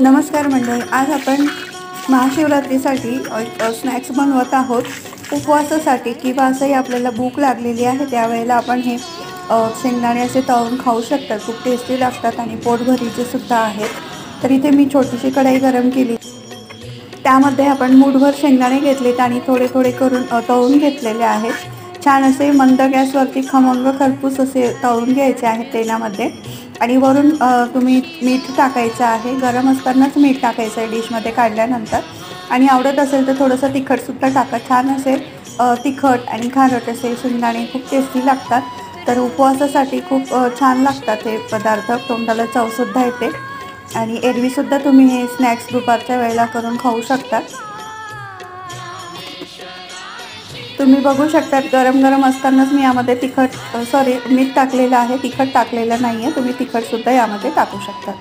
नमस्कार मंडळी, आज आपण महाशिवरात्रीसाठी स्नॅक्स बनवत आहोत. उपवासासाठी किंवा असंही आपल्याला भूक लागलेली आहे त्यावेळेला आपण हे शेंगदाणे असे तळून खाऊ शकतात. खूप टेस्टी लागतात आणि पोटभरीचे सुद्धा आहेत. तर इथे मी छोटीशी कढई गरम केली, त्यामध्ये आपण मूठभर शेंगदाणे घेतलेत आणि थोडे थोडे करून तळून घेतलेले आहेत. छान असे मंद गॅसवरती खमंग खरपूस असे तळून घ्यायचे आहेत तेलामध्ये. आणि वरून तुम्ही मीठ टाकायचं आहे. गरम असतानाच मीठ टाकायचं आहे डिशमध्ये काढल्यानंतर. आणि आवडत असेल तर थोडंसं तिखटसुद्धा टाका. छान असे तिखट आणि खारट असे शेंगदाणे खूप टेस्टी लागतात. तर उपवासासाठी खूप छान लागतात हे पदार्थ. तोंडाला चवसुद्धा येते आणि एरवीसुद्धा तुम्ही हे स्नॅक्स दुपारच्या वेळेला करून खाऊ शकता. तुम्ही बघू शकता गरम गरम असतानाच मी यामध्ये मीठ टाकलेलं आहे. तिखट टाकलेलं नाही आहे. तुम्ही तिखटसुद्धा यामध्ये टाकू शकता.